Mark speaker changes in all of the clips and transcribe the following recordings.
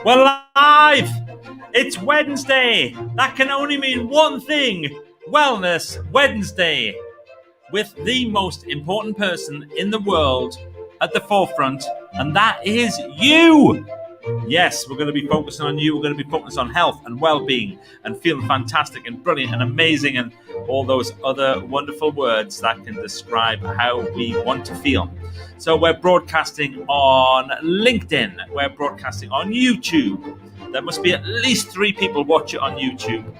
Speaker 1: We're live! It's Wednesday! That can only mean one thing! Wellness Wednesday! With the most important person in the world at the forefront, and that is you! Yes, we're going to be focusing on you. We're going to be focused on health and well-being and feeling fantastic and brilliant and amazing and all those other wonderful words that can describe how we want to feel. So we're broadcasting on LinkedIn. We're broadcasting on YouTube. There must be at least 3 people watch it on YouTube.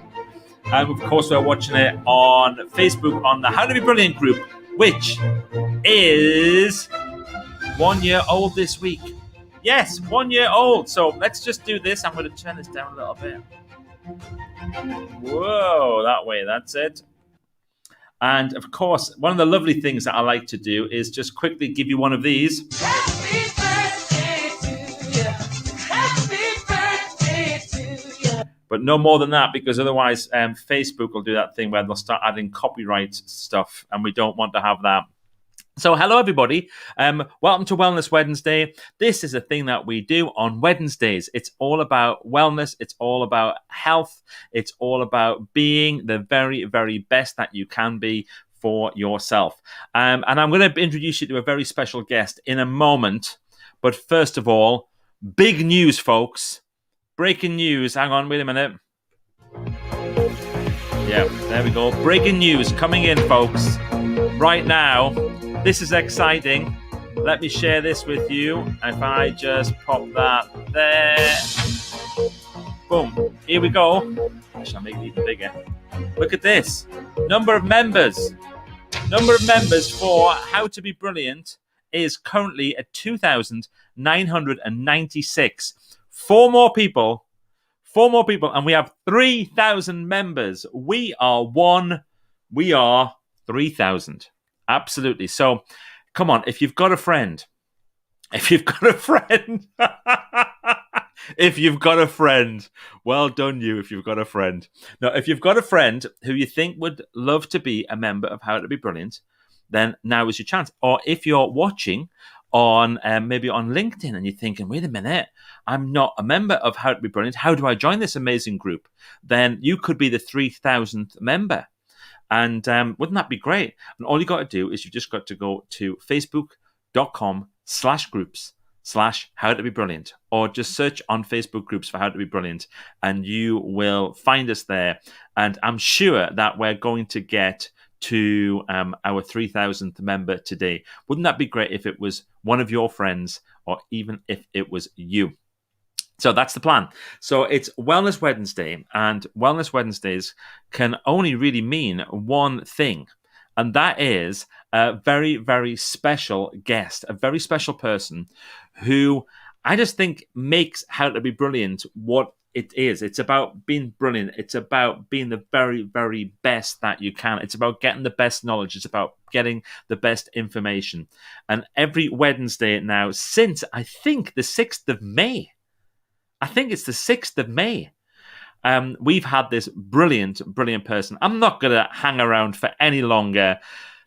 Speaker 1: And of course, we're watching it on Facebook on the How to Be Brilliant group, which is 1 year old this week. Yes, 1 year old. So let's just do this. I'm going to turn this down a little bit. Whoa, that way. That's it. And of course, one of the lovely things that I like to do is just quickly give you one of these. Happy birthday to you. Happy birthday to you. But no more than that, because otherwise Facebook will do that thing where they'll start adding copyright stuff, and we don't want to have that. So hello, everybody. Welcome to Wellness Wednesday. This is a thing that we do on Wednesdays. It's all about wellness. It's all about health. It's all about being the very, very best that you can be for yourself. And I'm going to introduce you to a very special guest in a moment. But first of all, big news, folks. Breaking news. Hang on, wait a minute. Yeah, there we go. Breaking news coming in, folks. Right now. This is exciting. Let me share this with you. If I just pop that there. Boom. Here we go. I shall make it even bigger. Look at this. Number of members. Number of members for How to Be Brilliant is currently at 2,996. 4 more people. And we have 3,000 members. We are 3,000. Absolutely. So, come on, if you've got a friend, well done you if you've got a friend. Now, if you've got a friend who you think would love to be a member of How to Be Brilliant, then now is your chance. Or if you're watching on maybe on LinkedIn and you're thinking, wait a minute, I'm not a member of How to Be Brilliant. How do I join this amazing group? Then you could be the 3,000th member. And wouldn't that be great? And all you got to do is you've just got to go to facebook.com/groups/How to Be Brilliant, or just search on Facebook groups for How to Be Brilliant, and you will find us there. And I'm sure that we're going to get to our 3,000th member today. Wouldn't that be great if it was one of your friends, or even if it was you? So that's the plan. So it's Wellness Wednesday, and Wellness Wednesdays can only really mean one thing, and that is a very, very special guest, a very special person who I just think makes How to Be Brilliant what it is. It's about being brilliant. It's about being the very, very best that you can. It's about getting the best knowledge. It's about getting the best information. And every Wednesday now, since I think the 6th of May, I think it's the 6th of May. We've had this brilliant, brilliant person. I'm not going to hang around for any longer.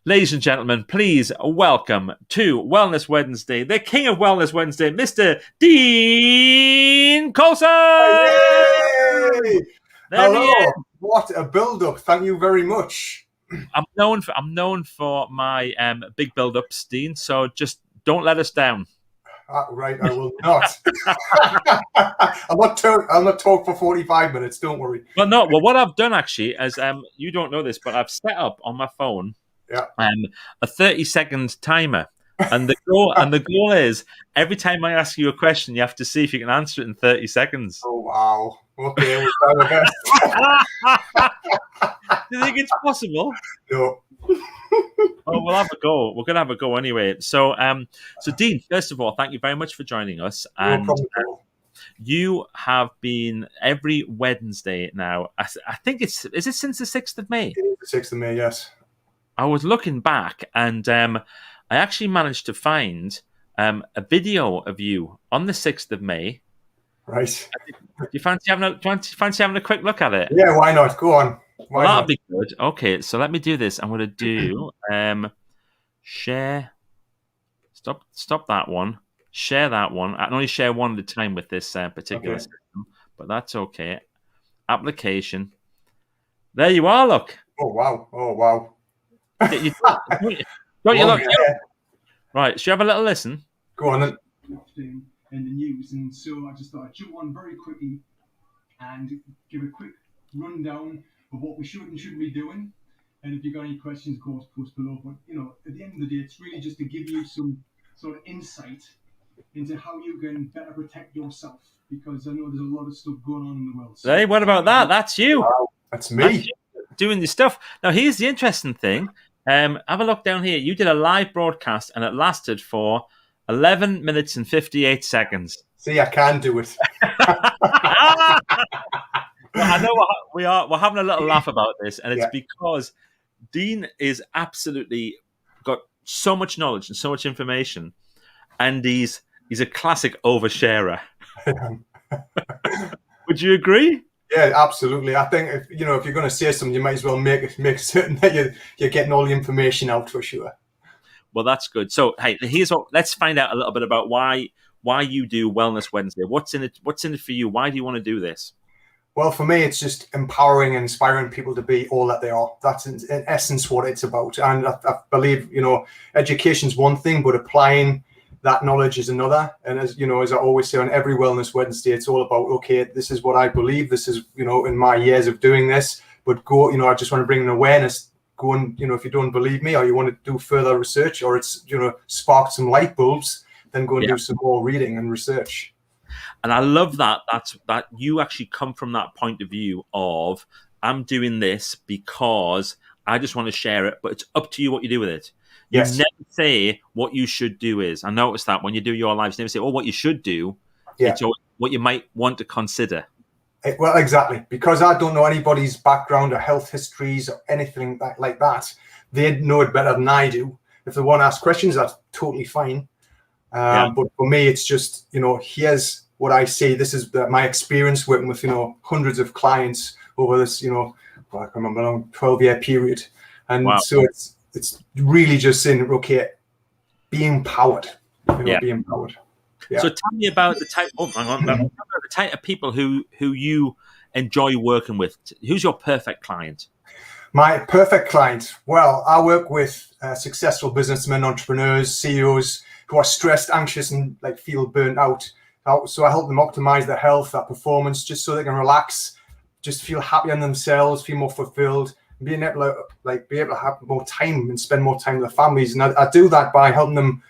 Speaker 1: Ladies and gentlemen, please welcome to Wellness Wednesday, the king of Wellness Wednesday, Mr. Dean Colson!
Speaker 2: Yay! Hello. What a build-up. Thank you very much.
Speaker 1: I'm known for my big build-ups, Dean, so just don't let us down.
Speaker 2: Right, I will not. I'll not talk for 45 minutes, don't worry.
Speaker 1: Well, no. Well, what I've done actually is, you don't know this, but I've set up on my phone a 30-second timer. And the goal is every time I ask you a question, you have to see if you can answer it in 30 seconds.
Speaker 2: Oh, wow. Okay, we'll try the best.
Speaker 1: Do you think it's possible?
Speaker 2: No.
Speaker 1: Oh, we'll have a go. We're going to have a go anyway. So, Dean, first of all, thank you very much for joining us. And
Speaker 2: no problem.
Speaker 1: You have been every Wednesday now. I think is it since the 6th of May?
Speaker 2: It is the 6th of May, yes.
Speaker 1: I was looking back, and I actually managed to find a video of you on the 6th of May.
Speaker 2: Right.
Speaker 1: Do you fancy having a quick look at it?
Speaker 2: Yeah, why not? Go on.
Speaker 1: Well, that'll be good. Okay, so let me do this. I'm going to do share. Stop that one. share that one. I can only share one at a time with this particular
Speaker 2: Okay.
Speaker 1: system, but that's okay. Application. There you are. Look.
Speaker 2: Oh wow! Oh wow!
Speaker 1: Don't you look?
Speaker 2: Yeah.
Speaker 1: Right. Should you have a little listen?
Speaker 2: Go on then.
Speaker 3: In the news, and so I just thought I'd jump on very quickly and give a quick rundown of what we should and shouldn't be doing. And if you've got any questions, of course, post below. But at the end of the day, it's really just to give you some sort of insight into how you can better protect yourself, because I know there's a lot of stuff going on in the world.
Speaker 1: Hey, what about that? That's you.
Speaker 2: Wow, that's me.
Speaker 1: That's you doing this stuff. Now, here's the interesting thing. Have a look down here. You did a live broadcast, and it lasted for 11 minutes and 58 seconds.
Speaker 2: See, I can do it.
Speaker 1: Well, I know we're having a little laugh about this, and it's because Dean is absolutely got so much knowledge and so much information, and he's a classic oversharer. Would you agree?
Speaker 2: Yeah, absolutely. I think if you're going to say something, you might as well make certain that you're getting all the information out for sure.
Speaker 1: Well, that's good. So, hey, let's find out a little bit about why you do Wellness Wednesday. What's in it for you? Why do you want to do this?
Speaker 2: Well, for me, it's just empowering and inspiring people to be all that they are. That's in essence what it's about. And I believe, education's one thing, but applying that knowledge is another. And as I always say on every Wellness Wednesday, it's all about, okay, this is what I believe. This is, in my years of doing this, but go, I just want to bring an awareness. Go and, if you don't believe me or you want to do further research or it's, spark some light bulbs, then go and do some more reading and research.
Speaker 1: And I love that you actually come from that point of view of, I'm doing this because I just want to share it, but it's up to you what you do with it. You never say what you should do is. I noticed that when you do your lives, you never say, what you should do. Yeah. It's what you might want to consider.
Speaker 2: Well, exactly. Because I don't know anybody's background or health histories or anything like that. They know it better than I do. If they want to ask questions, that's totally fine. But for me, it's just, here's what I say. This is my experience working with, hundreds of clients over this, I can remember a 12-year period. And so it's really just saying, okay, be empowered. Be empowered. Yeah.
Speaker 1: So tell me about the type. The type of people who you enjoy working with. Who's your perfect client?
Speaker 2: My perfect client. Well, I work with successful businessmen, entrepreneurs, CEOs who are stressed, anxious, and feel burnt out. So I help them optimize their health, their performance, just so they can relax, just feel happy in themselves, feel more fulfilled, being able to be able to have more time and spend more time with their families. And I do that by helping them.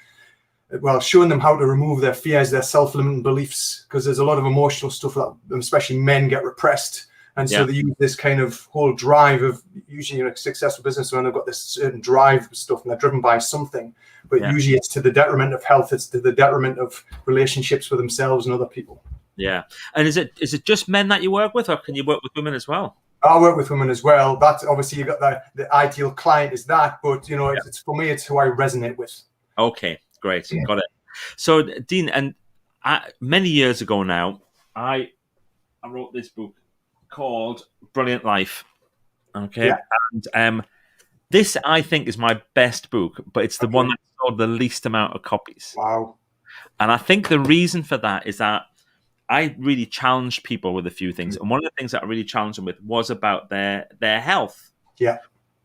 Speaker 2: Well, showing them how to remove their fears, their self-limiting beliefs, because there's a lot of emotional stuff that especially men get repressed. And so they use this kind of whole drive of usually a successful businessman have got this certain drive stuff and they're driven by something. But usually it's to the detriment of health. It's to the detriment of relationships with themselves and other people. Yeah.
Speaker 1: And is it just men that you work with, or can you work with women as well?
Speaker 2: I work with women as well. That's obviously you got the ideal client is that, but it's for me, it's who I resonate with.
Speaker 1: Okay. Great, got it. So, Dean, and many years ago now, I wrote this book called Brilliant Life. Okay, and this I think is my best book, but it's the one that sold the least amount of copies.
Speaker 2: Wow!
Speaker 1: And I think the reason for that is that I really challenged people with a few things, and one of the things that I really challenged them with was about their health.
Speaker 2: Yeah,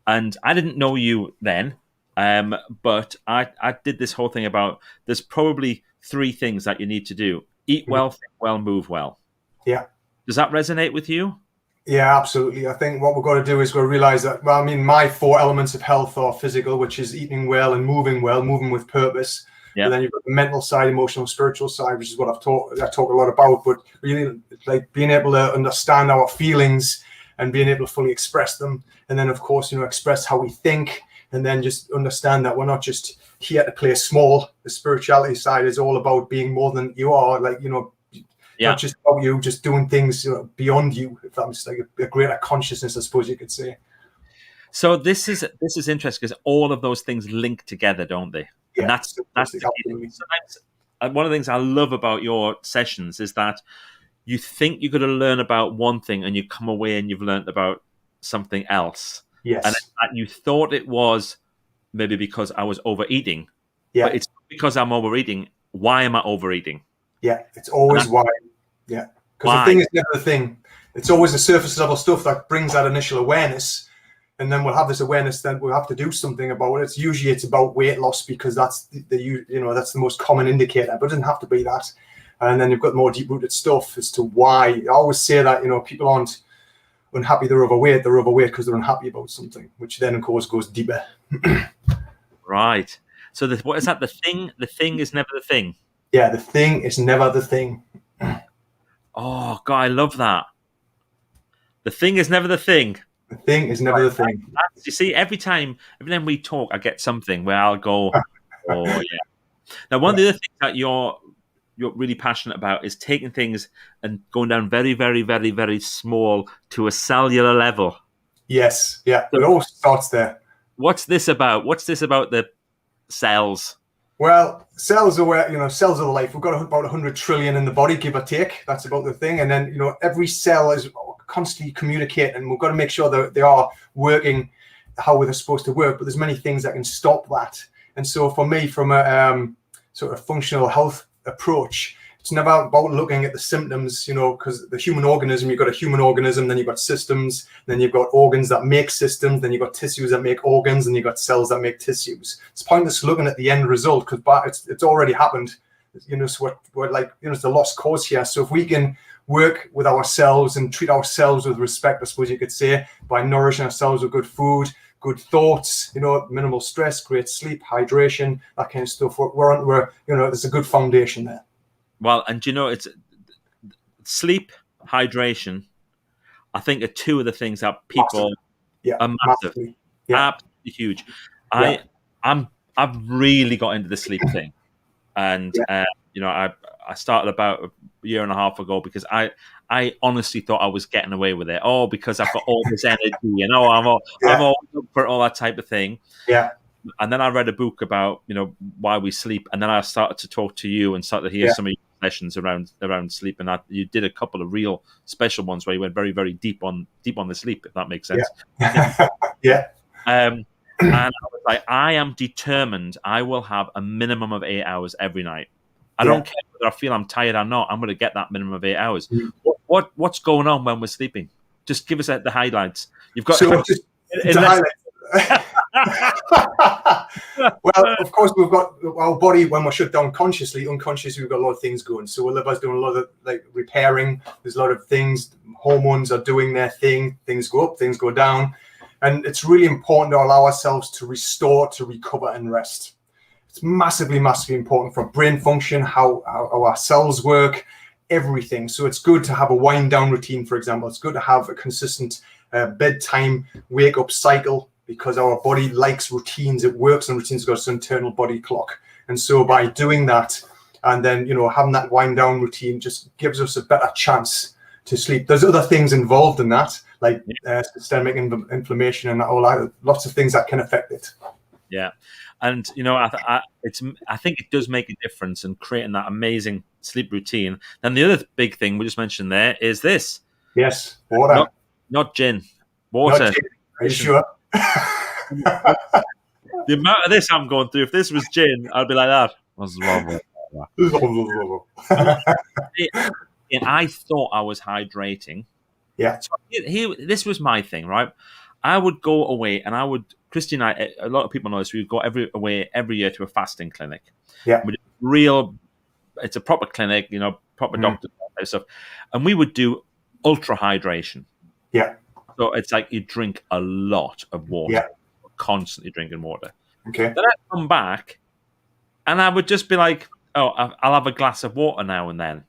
Speaker 1: and I didn't know you then. But I did this whole thing about there's probably 3 things that you need to do: eat well, think well, move well.
Speaker 2: Yeah.
Speaker 1: Does that resonate with you?
Speaker 2: Yeah, absolutely. I think what we've got to do is we'll realize that, my 4 elements of health are physical, which is eating well and moving with purpose. Yeah. And then you've got the mental side, emotional, spiritual side, which is what I talk a lot about, but really being able to understand our feelings and being able to fully express them. And then of course, express how we think. And then just understand that we're not just here to play small. The spirituality side is all about being more than you are. Not just about you, just doing things beyond you. If that's a greater consciousness, I suppose you could say.
Speaker 1: So this is interesting because all of those things link together, don't they? Yeah, and that's the key. One of the things I love about your sessions is that you think you're going to learn about one thing and you come away and you've learned about something else.
Speaker 2: Yes.
Speaker 1: And you thought it was maybe because I was overeating.
Speaker 2: Yeah.
Speaker 1: But it's because I'm overeating. why am I overeating?
Speaker 2: Yeah, it's always why. Yeah, because the thing is never the thing. It's always the surface level stuff that brings that initial awareness, and then we'll have this awareness. Then we'll have to do something about it. It's about weight loss because that's that's the most common indicator, but it doesn't have to be that. And then you've got more deep-rooted stuff as to why. I always say that people aren't unhappy they're overweight because they're unhappy about something, which then of course goes deeper.
Speaker 1: Right. So what is that? The thing is never the thing.
Speaker 2: Yeah, the thing is never the thing.
Speaker 1: Oh God, I love that. The thing is never the thing.
Speaker 2: The thing is never the thing.
Speaker 1: You see, every time we talk, I get something where I'll go, oh yeah. Now, one of the other things that you're really passionate about is taking things and going down very, very, very, very small to a cellular level.
Speaker 2: Yes, yeah, so it all starts there.
Speaker 1: What's this about? What's this about the cells?
Speaker 2: Well, cells are where, cells are the life. We've got about 100 trillion in the body, give or take. That's about the thing. And then, every cell is constantly communicating, and we've got to make sure that they are working how they're supposed to work. But there's many things that can stop that. And so for me, from a sort of functional health approach, it's never about looking at the symptoms, because the human organism, you've got a human organism, then you've got systems, then you've got organs that make systems, then you've got tissues that make organs, and you've got cells that make tissues. It's pointless looking at the end result because it's already happened. So we're like, it's a lost cause here. So if we can work with ourselves and treat ourselves with respect, I suppose you could say, by nourishing ourselves with good food, good thoughts, minimal stress, great sleep, hydration, that kind of stuff. There's a good foundation there.
Speaker 1: Well, and it's sleep, hydration, I think are two of the things that people are massive, absolutely huge.
Speaker 2: Yeah.
Speaker 1: I've really got into the sleep thing, and I started about a year and a half ago because I honestly thought I was getting away with it. Oh, because I've got all this energy, I'm all up for all that type of thing.
Speaker 2: Yeah.
Speaker 1: And then I read a book about why we sleep, and then I started to talk to you and started to hear some of your sessions around sleep, and you did a couple of real special ones where you went very, very deep on the sleep, if that makes sense.
Speaker 2: Yeah.
Speaker 1: And I was like, I am determined. I will have a minimum of 8 hours every night. I don't care whether I feel I'm tired or not. I'm going to get that minimum of 8 hours. What's going on when we're sleeping? Just give us the highlights. You've got
Speaker 2: Well, of course, we've got our body when we're shut down consciously. Unconsciously, we've got a lot of things going. So our liver's doing a lot of repairing. There's a lot of things. Hormones are doing their thing. Things go up, things go down. And it's really important to allow ourselves to restore, to recover and rest. It's massively, massively important for brain function, how our cells work, everything. So it's good to have a wind down routine, for example. It's good to have a consistent bedtime, wake up cycle, because our body likes routines. It works on routines. It's got its internal body clock. And so by doing that and then, having that wind down routine just gives us a better chance to sleep. There's other things involved in that, like systemic inflammation and all that, lots of things that can affect it.
Speaker 1: Yeah. And, I think it does make a difference in creating that amazing sleep routine. And the other big thing we just mentioned there is this.
Speaker 2: Yes, water.
Speaker 1: Not gin. Water.
Speaker 2: Not gin. Are you sure?
Speaker 1: The amount of this I'm going through, if this was gin, I'd be like that. What's wrong with that? And I thought I was hydrating.
Speaker 2: Yeah.
Speaker 1: So this was my thing, right? I would go away and Christy and I, a lot of people know this, we would go away every year to a fasting clinic.
Speaker 2: Yeah.
Speaker 1: It's a proper clinic, proper doctor and stuff. And we would do ultra hydration.
Speaker 2: Yeah.
Speaker 1: So it's like you drink a lot of water, constantly drinking water.
Speaker 2: Okay.
Speaker 1: Then I'd come back and I would just be like, oh, I'll have a glass of water now and then.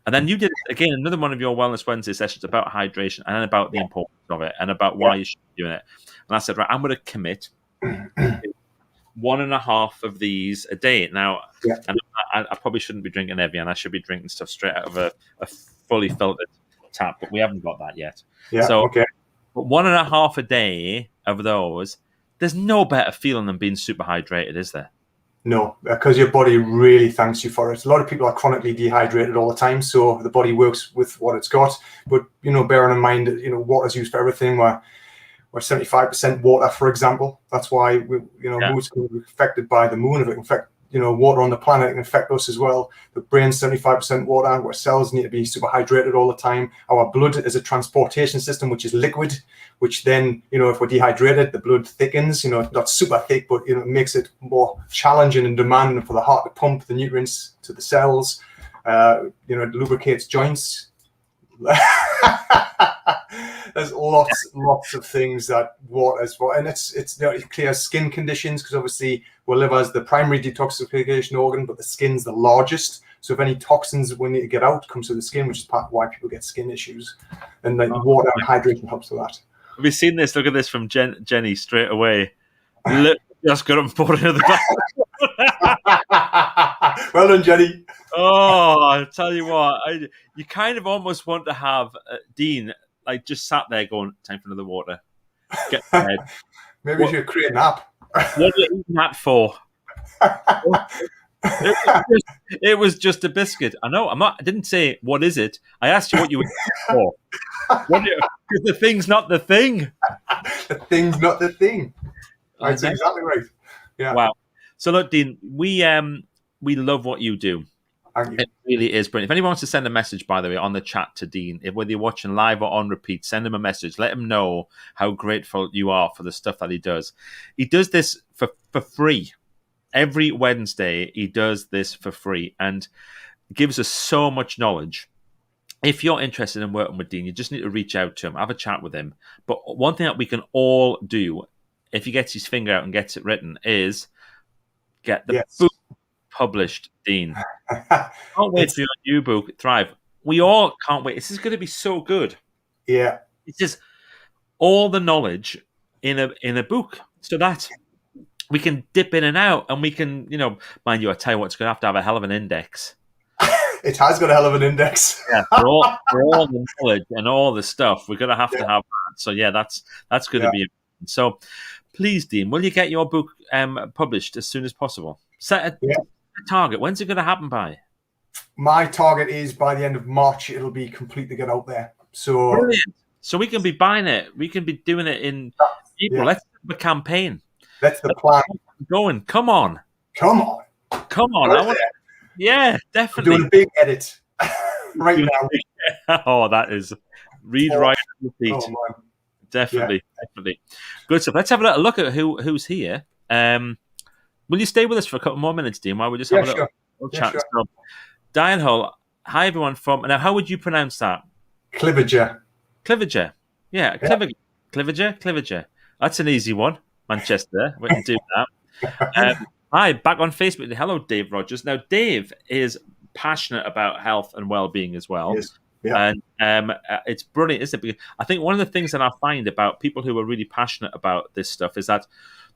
Speaker 1: And then you did, again, another one of your Wellness Wednesday sessions about hydration and about the importance of it and about why you should be doing it. And I said, right, I'm going to commit 1.5 of these a day. Now, and I probably shouldn't be drinking Evian. I should be drinking stuff straight out of a fully filtered tap, but we haven't got that yet.
Speaker 2: Yeah,
Speaker 1: so,
Speaker 2: okay.
Speaker 1: But 1.5 a day of those, there's no better feeling than being super hydrated, is there?
Speaker 2: No, because your body really thanks you for it. A lot of people are chronically dehydrated all the time, so the body works with what it's got. But, bearing in mind, water's used for everything. We're 75% water, for example. That's why mood's going to be affected by the moon. If it can affect water on the planet can affect us as well. The brain's 75% water. Our cells need to be super hydrated all the time. Our blood is a transportation system, which is liquid, which then, if we're dehydrated, the blood thickens, not super thick, but, it makes it more challenging and demanding for the heart to pump the nutrients to the cells. It lubricates joints. There's lots of things that water is for, and it clears skin conditions, because obviously our liver is the primary detoxification organ, but the skin's the largest. So if any toxins we need to get out comes to the skin, which is part of why people get skin issues, and like water and hydration helps with that.
Speaker 1: Have you seen this? Look at this from Jenny straight away. Look, just got him poured into the back.
Speaker 2: Well done, Jenny.
Speaker 1: Oh, I tell you what, you kind of almost want to have Dean like just sat there going, "Time for another water." Get to bed.
Speaker 2: Maybe we should create an app.
Speaker 1: What are you eating that for? It was just a biscuit. I know. I didn't say what is it. I asked you what you were eating for. Because the thing's not the thing.
Speaker 2: The thing's not the thing. That's exactly right. Yeah.
Speaker 1: Wow. So look, Dean, we love what you do. It really is brilliant. If anyone wants to send a message, by the way, on the chat to Dean, whether you're watching live or on repeat, send him a message. Let him know how grateful you are for the stuff that he does. He does this for free. Every Wednesday, he does this for free and gives us so much knowledge. If you're interested in working with Dean, you just need to reach out to him, have a chat with him. But one thing that we can all do, if he gets his finger out and gets it written, is get the book published, Dean. Can't wait for your new book, Thrive. We all can't wait. This is going to be so good.
Speaker 2: Yeah.
Speaker 1: It's just all the knowledge in a book, so that we can dip in and out, and we can, mind you, I tell you what, it's going to have a hell of an index.
Speaker 2: It has got a hell of an index.
Speaker 1: Yeah, for all the knowledge and all the stuff, we're going to have that. So yeah, that's going to be important. So please, Dean, will you get your book published as soon as possible? Set a target. When's it going to happen by?
Speaker 2: My target is by the end of March. It'll be complete to get out there. So
Speaker 1: brilliant. So we can be buying it. We can be doing it in April. Let's have a campaign.
Speaker 2: That's the plan.
Speaker 1: Going. Come on.
Speaker 2: I want.
Speaker 1: Yeah, definitely.
Speaker 2: We're doing a big edit right now.
Speaker 1: Oh, that is read, write, repeat.
Speaker 2: Oh,
Speaker 1: definitely. Good stuff. Let's have a little look at who's here. Will you stay with us for a couple more minutes, Dean, while we just have a little chat?
Speaker 2: Sure.
Speaker 1: So, Diane Hull, hi everyone now, how would you pronounce that?
Speaker 2: Cliviger.
Speaker 1: Yeah, Cliviger. That's an easy one. Manchester, we can do that. Hi, back on Facebook. Hello, Dave Rogers. Now, Dave is passionate about health and well-being as well.
Speaker 2: Yes. Yeah.
Speaker 1: And it's brilliant, isn't it? Because I think one of the things that I find about people who are really passionate about this stuff is that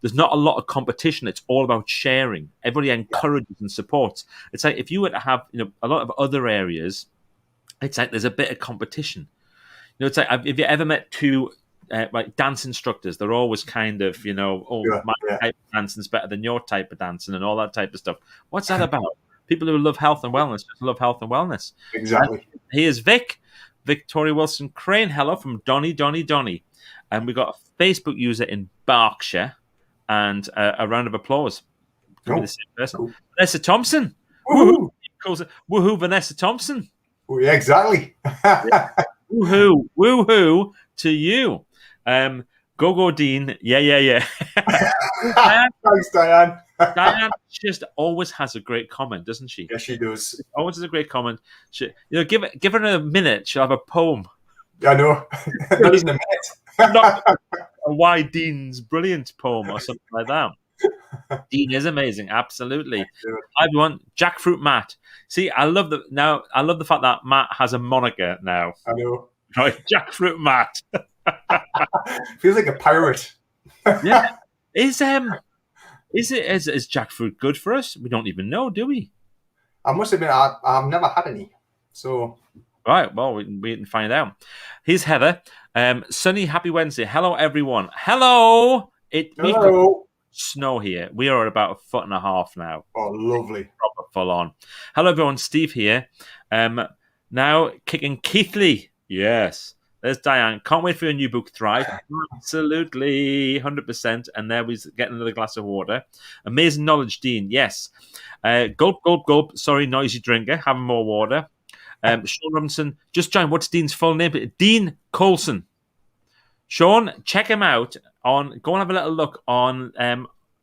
Speaker 1: there's not a lot of competition. It's all about sharing. Everybody encourages and supports. It's like if you were to have a lot of other areas, it's like there's a bit of competition. It's like, have you ever met two like dance instructors? They're always kind of, my type of dancing is better than your type of dancing and all that type of stuff. What's that about? People who love health and wellness just love health and wellness.
Speaker 2: Exactly.
Speaker 1: And here's Victoria Wilson Crane. Hello from Donny. And we got a Facebook user in Berkshire. And a round of applause. The same person. Cool. Vanessa Thompson.
Speaker 2: Woohoo!
Speaker 1: Woohoo, Vanessa Thompson.
Speaker 2: Oh, yeah, exactly.
Speaker 1: Woohoo to you. Go Dean. Yeah.
Speaker 2: Thanks, Diane.
Speaker 1: Diane just always has a great comment, doesn't she?
Speaker 2: Yes, she does.
Speaker 1: She always has a great comment. Give her a minute. She'll have a poem.
Speaker 2: I know. Not even a minute.
Speaker 1: Not a Why Dean's Brilliant poem or something like that. Dean is amazing, absolutely. Hi everyone, Jackfruit Matt. See, I love the fact that Matt has a moniker now.
Speaker 2: I know.
Speaker 1: Right, Jackfruit Matt.
Speaker 2: Feels like a pirate.
Speaker 1: Yeah. Is jackfruit good for us? We don't even know, do we?
Speaker 2: I must admit, I've never had any. So
Speaker 1: right, well, we can find out. Here's Heather. Sunny, happy Wednesday. Hello, everyone. Hello. We've got snow here. We are at about 1.5 feet now.
Speaker 2: Oh, lovely.
Speaker 1: Proper full on. Hello, everyone. Steve here. Now kicking Keithley. Yes. There's Diane. Can't wait for your new book, Thrive. Absolutely, 100%. And there we get another glass of water. Amazing knowledge, Dean. Yes. Gulp, gulp, gulp. Sorry, noisy drinker. Having more water. Sean Robinson. Just join. What's Dean's full name? Dean Coulson. Sean, check him out. Go and have a little look on.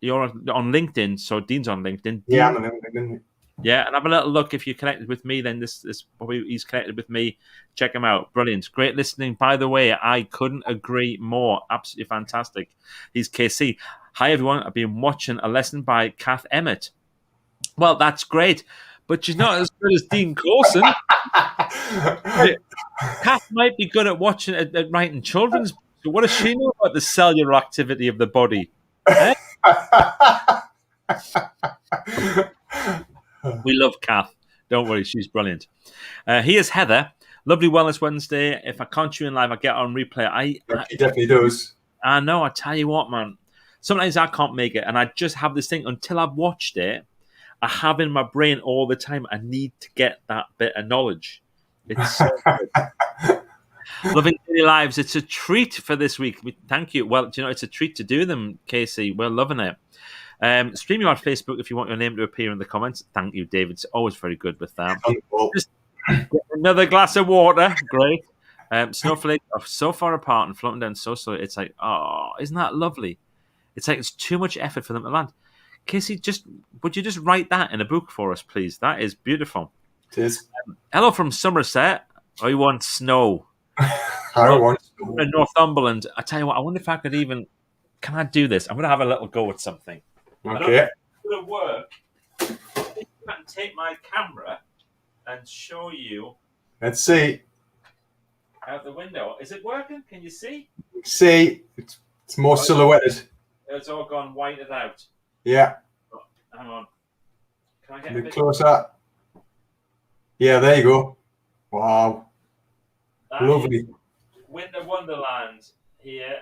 Speaker 1: You're on LinkedIn. So Dean's on LinkedIn.
Speaker 2: Yeah, I'm on LinkedIn.
Speaker 1: Yeah, and have a little look. If you're connected with me, then this probably he's connected with me. Check him out. Brilliant. Great listening. By the way, I couldn't agree more. Absolutely fantastic. He's KC. Hi, everyone. I've been watching a lesson by Kath Emmett. Well, that's great, but she's not as good as Dean Coulson. Kath might be good at watching at writing children's books. So what does she know about the cellular activity of the body? Eh? We love Kath. Don't worry, she's brilliant. Here's Heather. Lovely Wellness Wednesday. If I can't tune in live, I get on replay.
Speaker 2: He definitely does.
Speaker 1: I know. I tell you what, man. Sometimes I can't make it, and I just have this thing until I've watched it. I have in my brain all the time. I need to get that bit of knowledge. It's so good. Loving Daily Lives. It's a treat for this week. Thank you. Well, it's a treat to do them, Casey. We're loving it. StreamYard Facebook if you want your name to appear in the comments. Thank you, David. It's always very good with that. Just get another glass of water. Great. Snowflakes are so far apart and floating down so slowly. It's like, oh, isn't that lovely? It's like it's too much effort for them to land. Casey, would you just write that in a book for us, please? That is beautiful.
Speaker 2: It is.
Speaker 1: Hello from Somerset. I want snow.
Speaker 2: I want snow.
Speaker 1: In Northumberland. I tell you what, I wonder if I could even... Can I do this? I'm going to have a little go at something.
Speaker 2: Okay.
Speaker 1: I don't know if it's going to work. I think I can take my camera and show you
Speaker 2: Let's see.
Speaker 1: out the window. Is it working? Can you see?
Speaker 2: See, it's more silhouetted.
Speaker 1: It's all gone whited out.
Speaker 2: Yeah.
Speaker 1: Hang on. Can I
Speaker 2: A
Speaker 1: get a
Speaker 2: bit
Speaker 1: bit
Speaker 2: closer. Yeah, there you go. Wow.
Speaker 1: That
Speaker 2: Lovely.
Speaker 1: is Winter Wonderland here,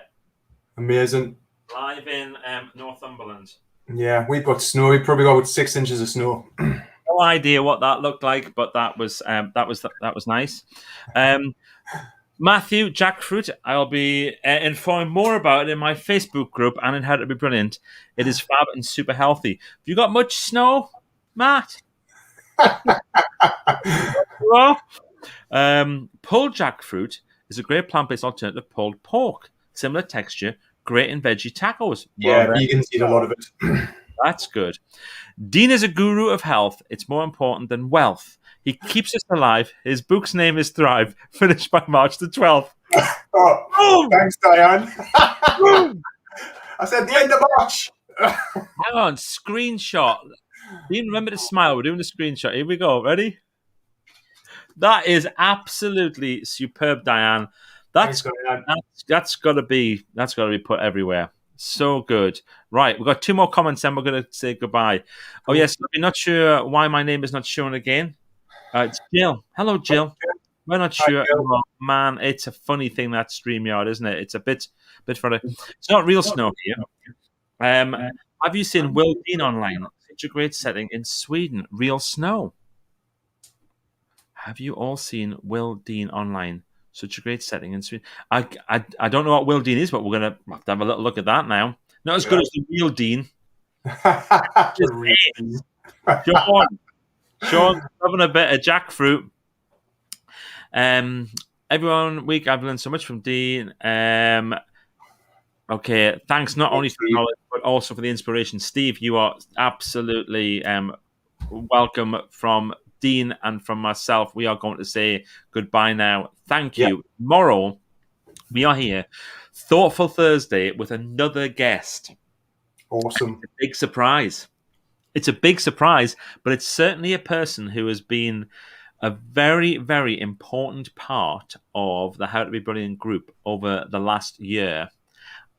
Speaker 2: Amazing.
Speaker 1: live in Northumberland.
Speaker 2: Yeah, we've got snow. We probably got about 6 inches of snow.
Speaker 1: No idea what that looked like, but that was nice. Matthew, jackfruit. I'll be informing more about it in my Facebook group and in How to Be Brilliant. It is fab and super healthy. Have you got much snow, Matt? Well, pulled jackfruit is a great plant-based alternative to pulled pork. Similar texture, great in veggie tacos.
Speaker 2: Yeah, vegans eat a lot of it.
Speaker 1: That's good. Dean is a guru of health. It's more important than wealth. He keeps us alive. His book's name is Thrive, finished by March the 12th.
Speaker 2: Oh, thanks, Diane. I said the end of March.
Speaker 1: Hang on, screenshot. Dean, remember to smile. We're doing a screenshot. Here we go. Ready? That is absolutely superb, Diane. That's got to be put everywhere. So good. Right, we've got 2 more comments, then we're going to say goodbye. Oh yes, I'm not sure why my name is not shown again. It's Jill. Hello, Jill. We're not sure. Oh, man, it's a funny thing, that StreamYard, isn't it? It's a bit funny. It's not real snow here. Have you seen Will Dean online? Such a great setting in Sweden. Real snow. Have you all seen Will Dean online? Such a great setting in Sweden. I don't know what Will Dean is, but we're going to have to have a little look at that now. Not as good as the real Dean. Sean, having a bit of jackfruit. Everyone, week I've learned so much from Dean. Okay, thanks not only for the knowledge, but also for the inspiration. Steve, you are absolutely welcome from Dean and from myself. We are going to say goodbye now. Thank you. Yeah. Tomorrow, we are here, Thoughtful Thursday, with another guest.
Speaker 2: Awesome.
Speaker 1: It's a big surprise. It's a big surprise, but it's certainly a person who has been a very, very important part of the How to Be Brilliant group over the last year.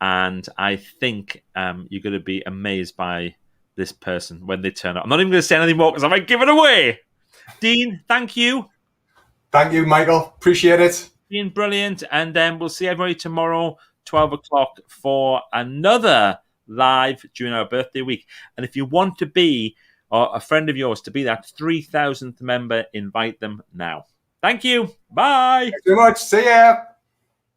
Speaker 1: And I think you're going to be amazed by this person when they turn up. I'm not even going to say anything more because I might give it away. Dean, thank you.
Speaker 2: Thank you, Michael. Appreciate it.
Speaker 1: Being brilliant. And then we'll see everybody tomorrow, 12 o'clock, for another live during our birthday week. And if you want to be a friend of yours to be that 3,000th member, invite them now. Thank you. Bye.
Speaker 2: Thanks very much. See ya.